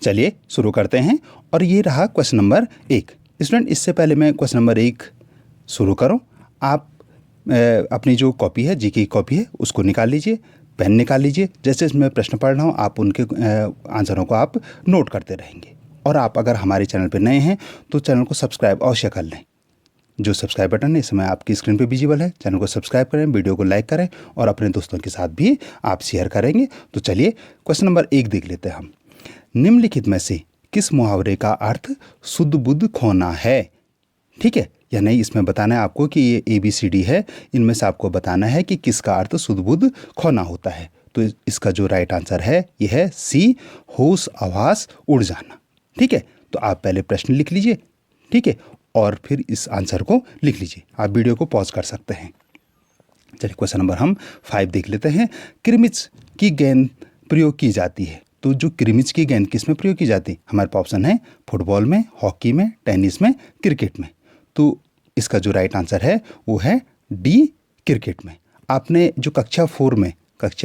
चलिए शुरू करते हैं। और ये रहा क्वेश्चन नंबर 1। स्टूडेंट, इससे पहले मैं क्वेश्चन नंबर 1 शुरू करूं, आप अपनी जो कॉपी है, जीके की कॉपी है, उसको निकाल लीजिए, पेन निकाल लीजिए। जैसे मैं प्रश्न पढ़ रहा हूँ आप उनके आंसरों को आप नोट करते रहेंगे। और आप अगर हमारे चैनल पर नए हैं तो चैनल को सब्सक्राइब अवश्य कर लें। जो सब्सक्राइब बटन है इस समय आपकी स्क्रीन पे विजिबल है। चैनल को सब्सक्राइब करें, वीडियो को लाइक करें और अपने दोस्तों के साथ भी आप शेयर करेंगे। तो चलिए क्वेश्चन नंबर 1 देख लेते हैं हम। निम्नलिखित में से किस मुहावरे का अर्थ शुद्ध बुद्ध खोना है? ठीक है या नहीं, इसमें बताना है आपको कि ये ABCD है, इनमें से आपको बताना है कि किसका अर्थ शुद्ध बुद्ध खोना होता है। तो इसका जो राइट आंसर है ये है C, होश आवास उड़ जाना। ठीक है, तो आप पहले प्रश्न लिख लीजिए, ठीक है, और फिर इस आंसर को लिख लीजिए। आप वीडियो को पॉज कर सकते हैं। चलिए क्वेश्चन नंबर हम 5 देख लेते हैं। क्रिमिच की गेंद प्रयोग की जाती है। तो जो क्रिमिच की गेंद किस में प्रयोग की जाती है? हमारे पास ऑप्शन है फुटबॉल में, हॉकी में, टेनिस में, क्रिकेट में। तो इसका जो राइट आंसर है वो है D, क्रिकेट में। आपने जो कक्षा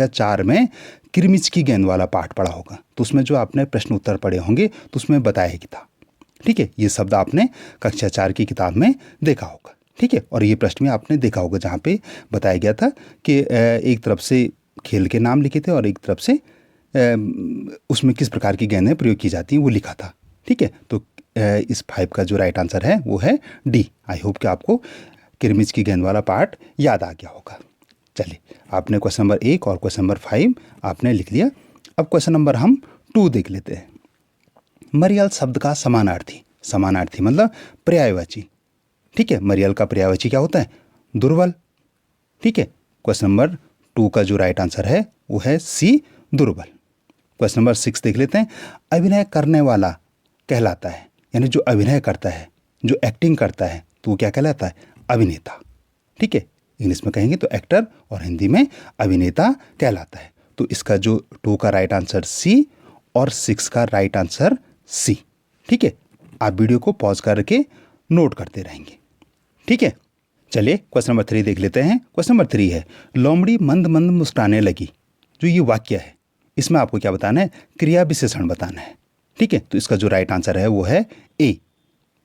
4 में क्रिमिच की गेंद वाला पाठ पढ़ा होगा, तो उसमें जो आपने प्रश्न उत्तर पढ़े होंगे तो उसमें बताया ही था। ठीक है, ये शब्द आपने कक्षा 4 की किताब में देखा होगा। ठीक है, और ये प्रश्न में आपने देखा होगा जहाँ पे बताया गया था कि एक तरफ से खेल के नाम लिखे थे और एक तरफ से उसमें किस प्रकार की गेंदें प्रयोग की जाती हैं वो लिखा था। ठीक है, तो इस 5 का जो राइट आंसर है वो है D। आई होप कि आपको क्रिमिच की गेंद वाला पार्ट याद आ गया होगा। चलिए, आपने क्वेश्चन नंबर 1 और क्वेश्चन नंबर 5 आपने लिख लिया। अब क्वेश्चन नंबर हम 2 देख लेते हैं। मरियल शब्द का समानार्थी मतलब पर्यायवाची। ठीक है, मरियल का पर्यायवाची क्या होता है? दुर्बल। ठीक है, क्वेश्चन नंबर 2 का जो राइट आंसर है वो है C, दुर्बल। क्वेश्चन नंबर 6 देख लेते हैं। अभिनय करने वाला कहलाता है, यानी जो अभिनय करता है, जो एक्टिंग करता है, तो वो क्या कहलाता है? अभिनेता। ठीक है, इंग्लिश में कहेंगे तो एक्टर और हिंदी में अभिनेता कहलाता है। तो इसका जो 2 का राइट आंसर C और 6 का राइट आंसर C। ठीक है, आप वीडियो को पॉज करके नोट करते रहेंगे। ठीक है, चलिए क्वेश्चन नंबर 3 देख लेते हैं। क्वेश्चन नंबर 3 है, लोमड़ी मंद मंद मुस्कुराने लगी। जो ये वाक्य है इसमें आपको क्या बताना है? क्रिया विशेषण बताना है। ठीक है, तो इसका जो राइट आंसर है वो है A।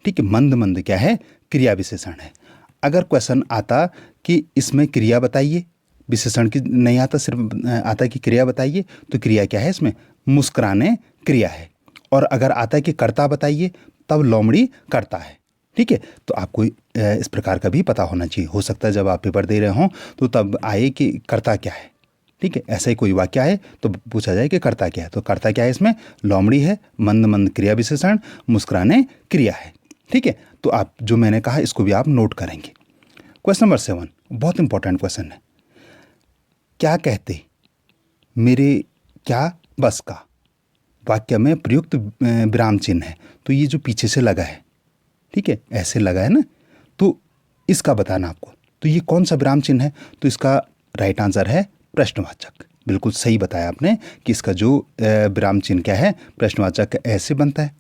ठीक है, मंद मंद क्या है? क्रिया विशेषण है। अगर क्वेश्चन आता कि इसमें क्रिया बताइए, विशेषण की नहीं आता, सिर्फ आता कि क्रिया बताइए, तो क्रिया क्या है इसमें? मुस्कुराने क्रिया है। और अगर आता है कि कर्ता बताइए, तब लोमड़ी करता है। ठीक है, तो आपको इस प्रकार का भी पता होना चाहिए। हो सकता है जब आप पेपर दे रहे हों तो तब आए कि कर्ता क्या है। ठीक है, ऐसा ही कोई वाक्य है तो पूछा जाए कि कर्ता क्या है। तो कर्ता क्या है इसमें? लोमड़ी है, मंद मंद क्रिया विशेषण, मुस्कुराने क्रिया है। ठीक है, तो आप जो मैंने कहा इसको भी आप नोट करेंगे। क्वेश्चन नंबर 7 बहुत इंपॉर्टेंट क्वेश्चन है। क्या कहते मेरे क्या बस का? वाक्य में प्रयुक्त विराम चिन्ह है। तो ये जो पीछे से लगा है, ठीक है, ऐसे लगा है ना, तो इसका बताना आपको। तो ये कौन सा विराम चिन्ह है? तो इसका राइट आंसर है प्रश्नवाचक। बिल्कुल सही बताया आपने कि इसका जो विराम चिन्ह क्या है? प्रश्नवाचक ऐसे बनता है।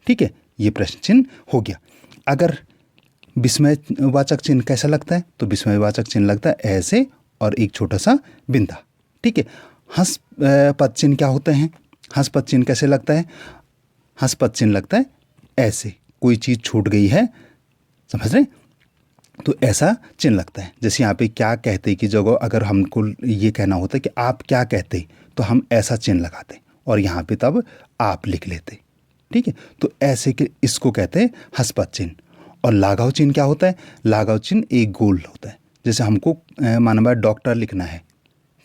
ठीक है, ये प्रश्न चिन्ह हो गया। अगर विस्मयवाचक चिन्ह कैसा लगता है? तो विस्मयवाचक चिन्ह लगता है ऐसे और एक छोटा सा बिंदा। ठीक है, हंस पद चिन्ह क्या होते हैं? हंस पद चिन्ह कैसे लगता है? हंस पद चिन्ह लगता है ऐसे, कोई चीज़ छूट गई है, समझ रहे? तो ऐसा चिन्ह लगता है। जैसे यहाँ पे क्या कहते की जगह अगर हमको ये कहना होता है कि आप क्या कहते, तो हम ऐसा चिन्ह लगाते और यहाँ पे तब आप लिख लेते। ठीक है, तो ऐसे के इसको कहते हैं हंसपद चिन्ह। और लाघव चिन्ह क्या होता है? लाघव चिन्ह एक गोल होता है। जैसे हमको माना डॉक्टर लिखना है,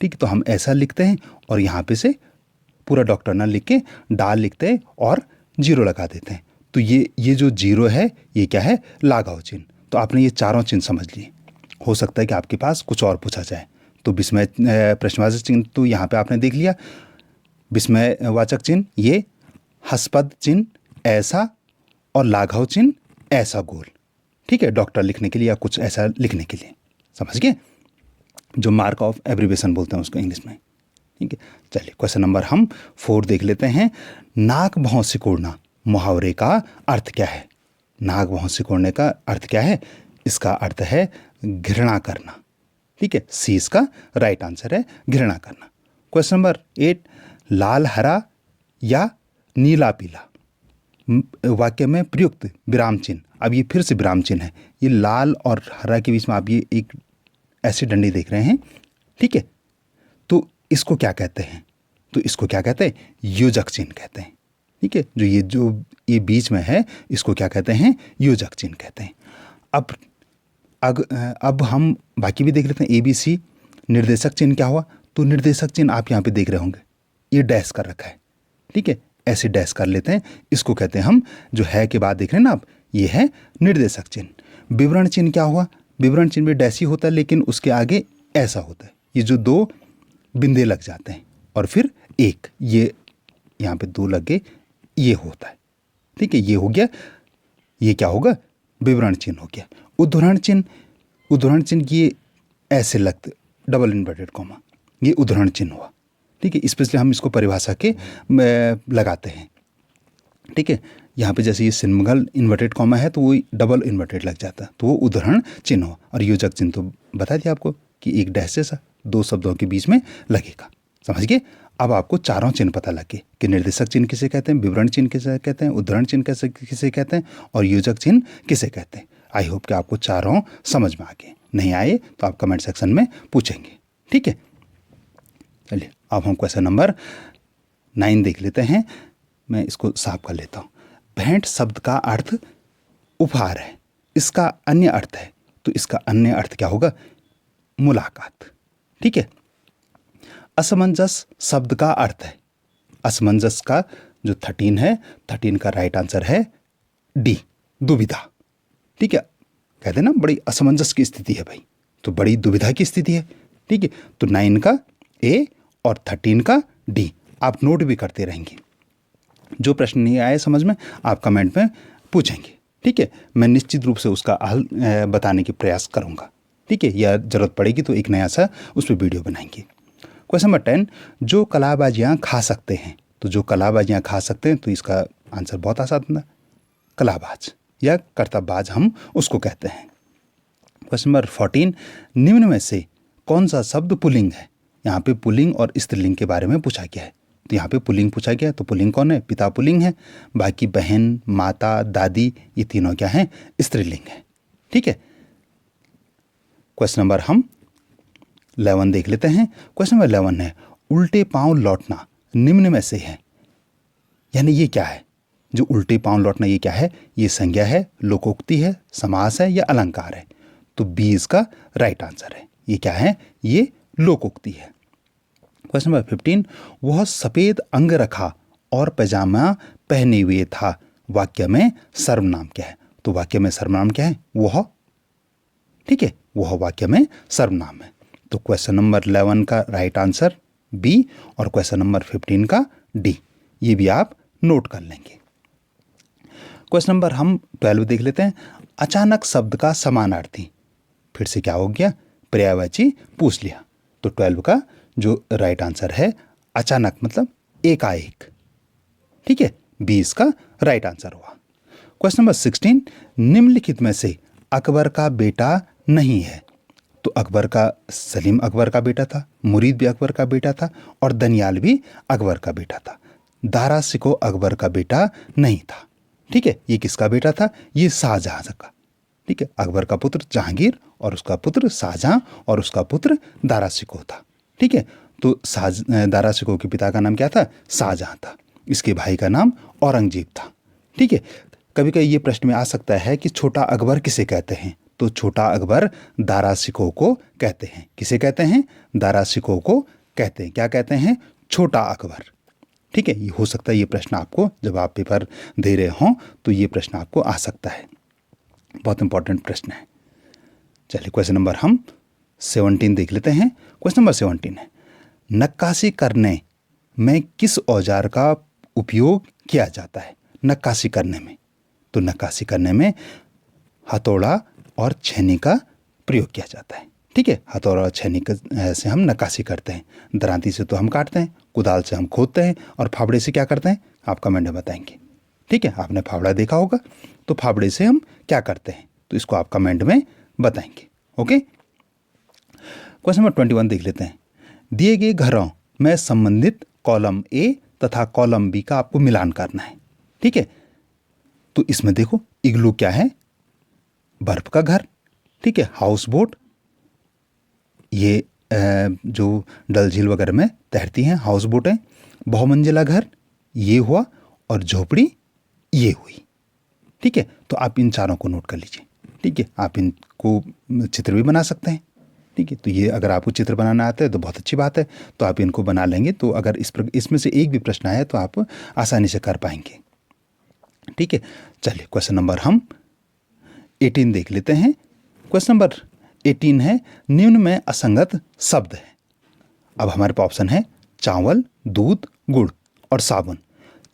ठीक है, तो हम ऐसा लिखते हैं और यहाँ पे से पूरा डॉक्टर ना लिख के डाल लिखते हैं और 0 लगा देते हैं। तो ये जो 0 है ये क्या है? लाघव चिन्ह। तो आपने ये चारों चिन्ह समझ लिए। हो सकता है कि आपके पास कुछ और पूछा जाए। तो विस्मय प्रश्नवाचक चिन्ह तो यहाँ पे आपने देख लिया। विस्मयवाचक चिन्ह ये, हंसपद चिन्ह ऐसा और लाघव चिन्ह ऐसा गोल। ठीक है, डॉक्टर लिखने के लिए या कुछ ऐसा लिखने के लिए, समझ गए? जो मार्क ऑफ एब्रीवेशन बोलते हैं उसको इंग्लिश में। ठीक है, चलिए क्वेश्चन नंबर हम 4 देख लेते हैं। नाक भौं सिकोड़ना मुहावरे का अर्थ क्या है? नाक भौं सिकोड़ने का अर्थ क्या है? इसका अर्थ है घृणा करना। ठीक है, C इसका राइट आंसर है, घृणा करना। क्वेश्चन नंबर 8, लाल हरा या नीला पीला। वाक्य में प्रयुक्त विराम चिन्ह, अब ये फिर से विराम चिन्ह है, ये लाल और हरा के बीच में आप ये एक ऐसी डंडी देख रहे हैं, ठीक है। तो इसको क्या कहते हैं? तो इसको क्या कहते हैं? योजक चिन्ह कहते हैं, ठीक है। जो ये बीच में है इसको क्या कहते हैं? योजक चिन्ह कहते हैं। अब हम बाकी भी देख लेते हैं। ABC निर्देशक चिन्ह क्या हुआ? तो निर्देशक चिन्ह आप यहाँ पे देख रहे होंगे, ये डैश कर रखा है, ठीक है, ऐसे डैश कर लेते हैं। इसको कहते हैं हम, जो है के बाद देख रहे हैं ना आप, ये है निर्देशक चिन्ह। विवरण चिन्ह क्या हुआ? विवरण चिन्ह भी डैश ही होता है, लेकिन उसके आगे ऐसा होता है, ये जो 2 बिंदे लग जाते हैं और फिर एक, ये यहाँ पे 2 लग गए, ये होता है, ठीक है। ये हो गया, ये क्या होगा? विवरण चिन्ह हो गया। उद्धरण चिन्ह ये ऐसे लगते, डबल इन्वर्टेड कॉमा, ये उद्धरण चिन्ह हुआ, ठीक है। स्पेशली हम इसको परिभाषा के लगाते हैं, ठीक है। यहाँ पे जैसे ये सिंगल इन्वर्टेड कॉमा है तो वो डबल इन्वर्टेड लग जाता है, तो वो उद्धरण चिन्ह हो। और योजक चिन्ह तो बता दिया आपको कि एक डैश जैसा 2 शब्दों के बीच में लगेगा, समझ गए। अब आपको चारों चिन्ह पता लगे कि निर्देशक चिन्ह किसे कहते हैं, विवरण चिन्ह किसे कहते हैं, उद्धरण चिन्ह किसे कहते हैं और योजक चिन्ह किसे कहते हैं। आई होप कि आपको चारों समझ में आ गए। नहीं आए तो आप कमेंट सेक्शन में पूछेंगे, ठीक है। चलिए अब हम क्वेश्चन नंबर 9 देख लेते हैं। मैं इसको साफ कर लेता हूँ। भेंट शब्द का अर्थ उपहार है, इसका अन्य अर्थ है, तो इसका अन्य अर्थ क्या होगा? मुलाकात, ठीक है। असमंजस शब्द का अर्थ है, असमंजस का जो 13 है, 13 का राइट आंसर है डी, दुविधा, ठीक है। कहते हैं ना बड़ी असमंजस की स्थिति है भाई, तो बड़ी दुविधा की स्थिति है, ठीक है। तो 9 का ए और 13 का डी, आप नोट भी करते रहेंगे। जो प्रश्न नहीं आए समझ में आप कमेंट में पूछेंगे, ठीक है। मैं निश्चित रूप से उसका हल बताने की प्रयास करूंगा, ठीक है। या जरूरत पड़ेगी तो एक नया सा उस पर वीडियो बनाएंगे। क्वेश्चन नंबर 10, जो कलाबाजियाँ खा सकते हैं, तो जो कलाबाजियाँ खा सकते हैं, तो इसका आंसर बहुत आसान है, कलाबाज या कर्तव्यबाज हम उसको कहते हैं। क्वेश्चन नंबर 14, निम्न में से कौन सा शब्द पुल्लिंग है? यहाँ पे पुल्लिंग और स्त्रीलिंग के बारे में पूछा गया है, तो यहाँ पे पुल्लिंग पूछा गया, तो पुल्लिंग कौन है? पिता पुल्लिंग है, बाकी बहन, माता, दादी, ये तीनों क्या हैं? स्त्रीलिंग है, ठीक है। क्वेश्चन नंबर हम 11 देख लेते हैं। क्वेश्चन नंबर 11 है, उल्टे पांव लौटना निम्न में से है, यानी ये क्या है? जो उल्टे पांव लौटना ये क्या है? ये संज्ञा है, लोकोक्ति है, समास है या अलंकार है? तो 20 का राइट आंसर है। ये क्या है? ये लोकोक्ति है। क्वेश्चन नंबर 15, वह सफेद अंग रखा और पैजामा पहने हुए था, वाक्य में सर्वनाम क्या है? तो वाक्य में सर्वनाम क्या है? वह, ठीक है, वह वाक्य में सर्वनाम है। तो क्वेश्चन नंबर 11 का राइट आंसर बी और क्वेश्चन नंबर 15 का डी, ये भी आप नोट कर लेंगे। क्वेश्चन नंबर हम 12 देख लेते हैं। अचानक शब्द का समानार्थी, फिर से क्या हो गया? पर्यायवाची पूछ लिया, तो 12 का जो राइट आंसर है अचानक मतलब एकाएक, ठीक है, 20 का राइट आंसर हुआ। क्वेश्चन नंबर 16, निम्नलिखित में से अकबर का बेटा नहीं है, तो अकबर का, सलीम अकबर का बेटा था, मुरीद भी अकबर का बेटा था और दनियाल भी अकबर का बेटा था। दारा शिकोह अकबर का बेटा नहीं था, ठीक है। ये किसका बेटा था? ये शाहजहां का, ठीक है। अकबर का पुत्र जहांगीर और उसका पुत्र शाहजहां और उसका पुत्र दारा शिकोह था, ठीक है। तो दारा शिकोह के पिता का नाम क्या था? शाहजहां था। इसके भाई का नाम औरंगजेब था, ठीक है। कभी कभी ये प्रश्न में आ सकता है कि छोटा अकबर किसे कहते हैं? तो छोटा अकबर दारा शिकोह को कहते हैं। किसे कहते हैं? दारा शिकोह को कहते हैं। क्या कहते हैं? छोटा अकबर, ठीक है। ये हो सकता है ये प्रश्न आपको जब आप पेपर दे रहे हों तो ये प्रश्न आपको आ सकता है, बहुत इंपॉर्टेंट प्रश्न है। चलिए क्वेश्चन नंबर हम 17 देख लेते हैं। क्वेश्चन नंबर 17 है, नक्काशी करने में किस औजार का उपयोग किया जाता है? नक्काशी करने में, तो नक्काशी करने में हथौड़ा और छेनी का प्रयोग किया जाता है, ठीक है। हथौड़ा और छेनी से हम नक्काशी करते हैं। दरांती से तो हम काटते हैं, कुदाल से हम खोदते हैं और फावड़े से क्या करते हैं? आप कमेंट में बताएंगे, ठीक है। आपने फावड़ा देखा होगा, तो फावड़े से हम क्या करते हैं? तो इसको आप कमेंट में बताएंगे, ओके। क्वेश्चन नंबर 21 देख लेते हैं। दिए गए घरों में संबंधित कॉलम ए तथा कॉलम बी का आपको मिलान करना है। ठीक है, तो इसमें देखो इग्लू क्या है, बर्फ का घर। ठीक है, हाउस बोट ये जो डल झील वगैरह में तैरती हैं हाउस बोटें। बहुमंजिला घर ये हुआ, और झोपड़ी ये हुई। ठीक है, तो आप इन चारों को नोट कर लीजिए। ठीक है, आप इनको चित्र भी बना सकते हैं। ठीक है, तो ये अगर आपको चित्र बनाना आता है तो बहुत अच्छी बात है, तो आप इनको बना लेंगे। तो अगर इसमें से एक भी प्रश्न आया तो आप आसानी से कर पाएंगे। ठीक है, चलिए क्वेश्चन नंबर हम 18 देख लेते हैं। क्वेश्चन नंबर 18 है, निम्न में असंगत शब्द है। अब हमारे पास ऑप्शन है चावल, दूध, गुड़ और साबुन।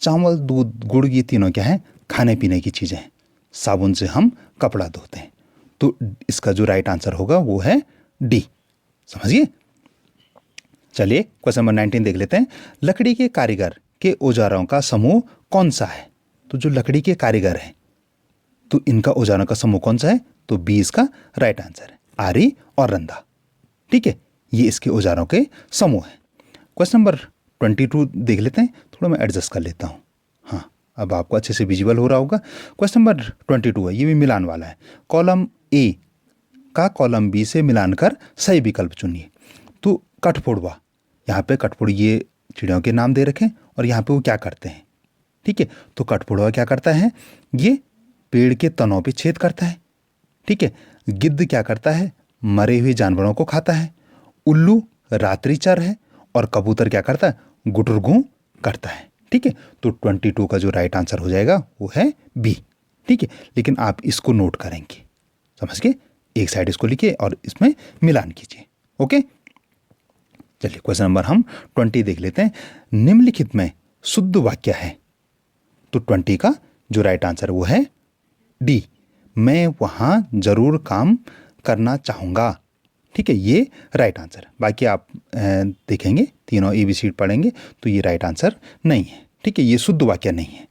चावल, दूध, गुड़ ये तीनों क्या है, खाने पीने की चीज़ें हैं। साबुन से हम कपड़ा धोते हैं। तो इसका जो राइट आंसर होगा वो है डी। समझिए। चलिए क्वेश्चन नंबर 19 देख लेते हैं। लकड़ी के कारीगर के औजारों का समूह कौन सा है? तो जो लकड़ी के कारीगर हैं तो इनका औजारों का समूह कौन सा है? तो बी इसका राइट आंसर है, आरी और रंधा। ठीक है, ये इसके औजारों के समूह है। क्वेश्चन नंबर 22 देख लेते हैं। थोड़ा मैं एडजस्ट कर लेता हूँ। हाँ, अब आपको अच्छे से विजुअल हो रहा होगा। क्वेश्चन नंबर 22 है, ये भी मिलान वाला है। कॉलम ए का कॉलम बी से मिलान कर सही विकल्प चुनिए। तो कठफोड़वा, यहाँ पे कठफोड़ ये चिड़ियों के नाम दे रखे और यहाँ पे वो क्या करते हैं। ठीक है, तो कठफोड़वा क्या करता है, ये पेड़ के तनों पे छेद करता है। ठीक है, गिद्ध क्या करता है, मरे हुए जानवरों को खाता है। उल्लू रात्रिचर है, और कबूतर क्या करता है, गुटरगू करता है। ठीक है, तो 22 का जो राइट आंसर हो जाएगा वो है बी। ठीक है, लेकिन आप इसको नोट करेंगे, समझ गए। एक साइड इसको लिखिए और इसमें मिलान कीजिए। ओके, चलिए क्वेश्चन नंबर हम 20 देख लेते हैं। निम्नलिखित में शुद्ध वाक्य है। तो 20 का जो राइट आंसर वो है डी, मैं वहां जरूर काम करना चाहूंगा। ठीक है, ये राइट आंसर। बाकी आप देखेंगे, तीनों ABC पढ़ेंगे तो ये राइट आंसर नहीं है। ठीक है, ये शुद्ध वाक्य नहीं है।